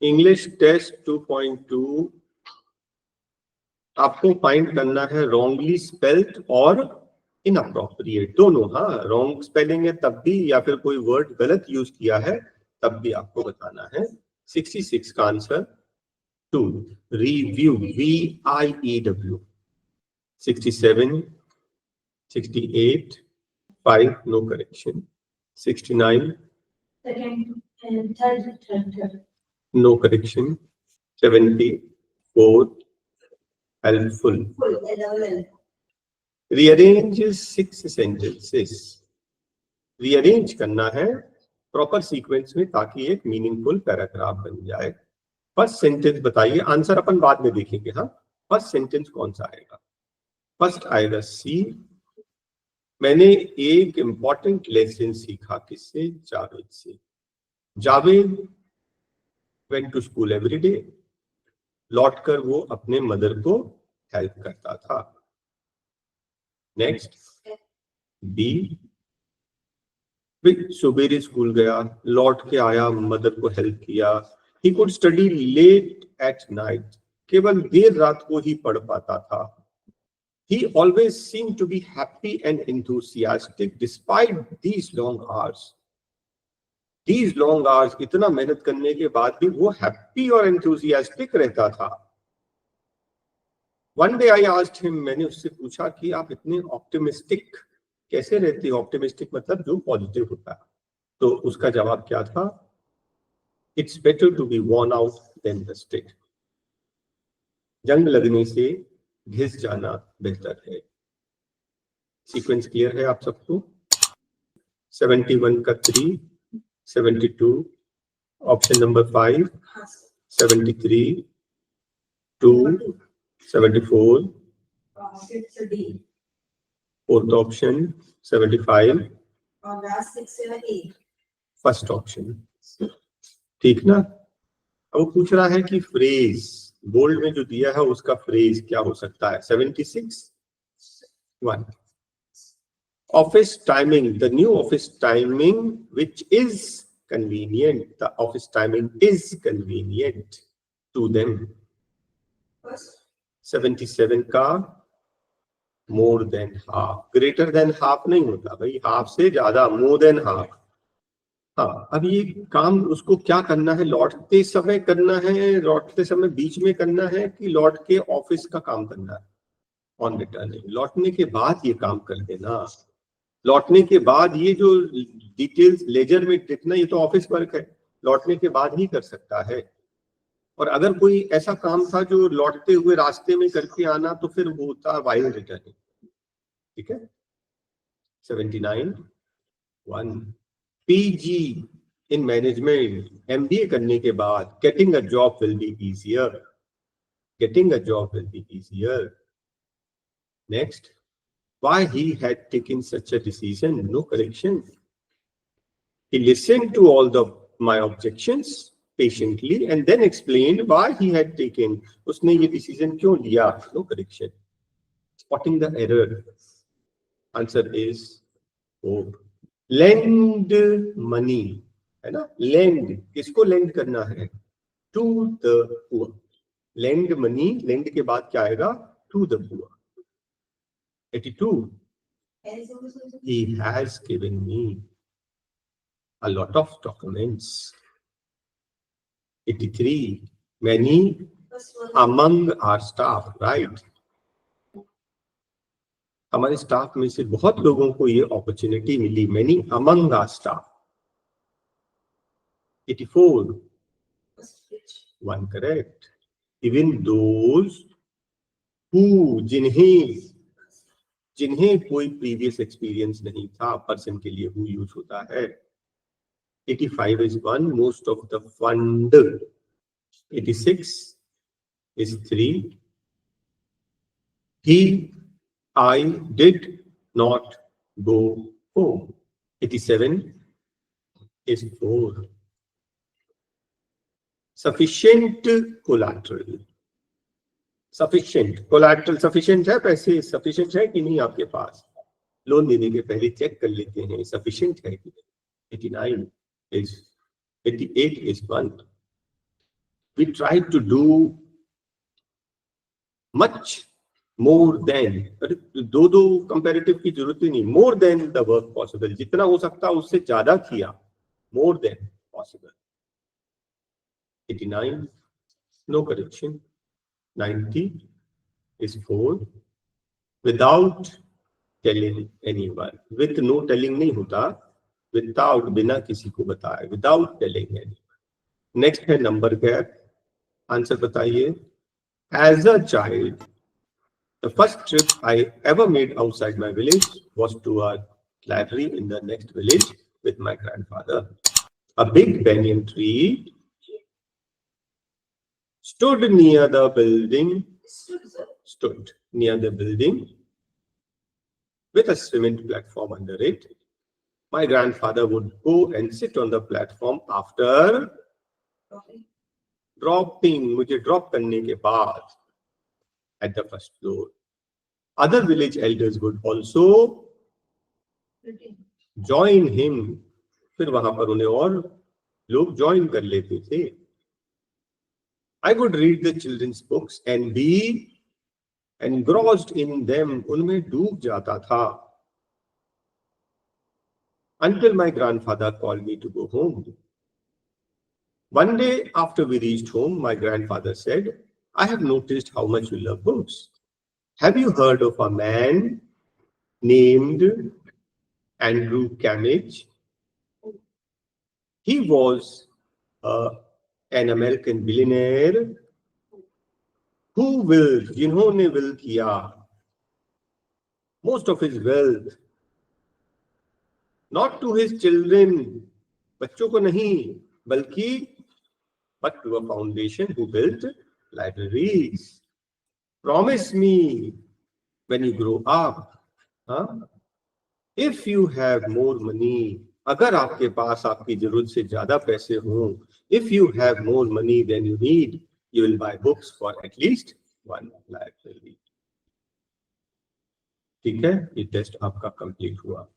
English test 2.2 आपको find करना है रॉन्गली स्पेल्ड और इनअप्रोप्रिएट दोनों। हाँ, रॉन्ग स्पेलिंग है तब भी या फिर कोई वर्ड गलत यूज किया है तब भी आपको बताना है। 66 का answer 2 review VIEW। 67 68 5 no correction. 69 no correction. 74 helpful। Rearrange 6 sentences। Rearrange करना है प्रॉपर सीक्वेंस में ताकि एक मीनिंगफुल पैराग्राफ बन जाए। फर्स्ट सेंटेंस बताइए, आंसर अपन बाद में देखेंगे। हाँ, फर्स्ट सेंटेंस कौन सा आएगा? फर्स्ट आएगा सी। मैंने एक इंपॉर्टेंट लेसन सीखा किससे? जावेद से। Javed went to school every day. लौटकर वो अपने मदर को हेल्प करता था। नेक्स्ट बी, सुबेरे स्कूल गया, लौट के आया, मदर को हेल्प किया। He could study late at night. केवल देर रात को ही पढ़ पाता था। He always seemed to be happy and enthusiastic despite these long hours. These long hours, इतना मेहनत करने के बाद भी वो हैप्पी और enthusiastic रहता था। One day I asked him, मैंने उससे पूछा कि आप इतने ऑप्टिमिस्टिक कैसे रहते हो? ऑप्टिमिस्टिक मतलब जो पॉजिटिव होता है। तो उसका जवाब क्या था? It's better to be worn out than rested. जंग लगने से घिस जाना बेहतर है। सीक्वेंस क्लियर है आप सबको? 71 का 3, 72 ऑप्शन नंबर 5, 73 2, 74 फोर्थ ऑप्शन, 75 और लास्ट 6 7 8 फर्स्ट ऑप्शन। ठीक ना? अब वो पूछ रहा है कि फ्रेज बोल्ड में जो दिया है उसका फ्रेज क्या हो सकता है? 76 1 office timing, the new office timing which is convenient, the office timing is convenient to them। 77 का more than half, greater than half नहीं होता भाई, हाफ से ज्यादा, more than half। हाँ, अब ये काम उसको क्या करना है? लौटते समय करना है, लौटते समय बीच में करना है कि लौट के ऑफिस का काम करना है? ऑन रिटर्निंग, लौटने के बाद ये काम कर देना। लौटने के बाद ये जो डिटेल्स लेजर में लिखना, ये तो ऑफिस वर्क है, लौटने के बाद ही कर सकता है। और अगर कोई ऐसा काम था जो लौटते हुए रास्ते में करके आना, तो फिर वो होता वाइल रिटर्निंग। ठीक है। 79 1 PG इन मैनेजमेंट, MBA करने के बाद getting a job will be easier. Getting a job will be easier. Next, why he had taken such a decision? No correction. He listened to all my objections patiently and then explained why he had taken. उसने ये decision क्यों लिया? No correction. Spotting the error. Answer is O। Lend money, है ना? Lend, किसको lend करना है? To the poor. Lend money, lend के बाद क्या आएगा? To the poor। 82 he has given me a lot of documents। 83 many among our staff, right? हमारे स्टाफ में से बहुत लोगों को ये अपॉर्चुनिटी मिली। many among our staff। 84 1 correct। even those who, जिन्हें कोई प्रीवियस एक्सपीरियंस नहीं था, पर्सन के लिए who यूज होता है। 85 is 1 most of the fund। 86 is 3 I did not go home। 87 is 4 sufficient collateral। Sufficient collateral, sufficient है पैसे, सफिशिएंट है कि नहीं आपके पास? लोन देने के पहले चेक कर लेते हैं सफिशिएंट है कि नहीं। 89 is 88 is 1 we try to do much more than, दो कंपैरेटिव की जरूरत ही नहीं, more than the work possible, जितना हो सकता उससे ज्यादा किया, more than possible. 89, no correction. 90 is 4. Without telling anyone. With no telling नहीं होता, without बिना किसी को बताए, without telling anyone. Next है number gap. आंसर बताइए. As a child, the first trip I ever made outside my village was to a library in the next village with my grandfather. A big banyan tree stood near the building. Stood near the building with a cement platform under it. My grandfather would go and sit on the platform after dropping, मुझे drop करने के बाद at the first floor. Other village elders would also join him. फिर वहां पर उन्हें और लोग join कर लेते थे. I would read the children's books and be engrossed in them. उनमें डूब जाता था. Until my grandfather called me to go home. One day after we reached home, my grandfather said, I have noticed how much you love books. Have you heard of a man named Andrew Camage? He was an American billionaire who willed, जिन्होंने will किया, most of his wealth, not to his children, बच्चों को नहीं, बल्कि but to a foundation who built libraries. Promise me when you grow up, if you have more money, अगर आपके पास आपकी जरूरत से ज्यादा पैसे हों, if you have more money than you need, you will buy books for at least one library. ठीक है, ये टेस्ट आपका कंप्लीट हुआ.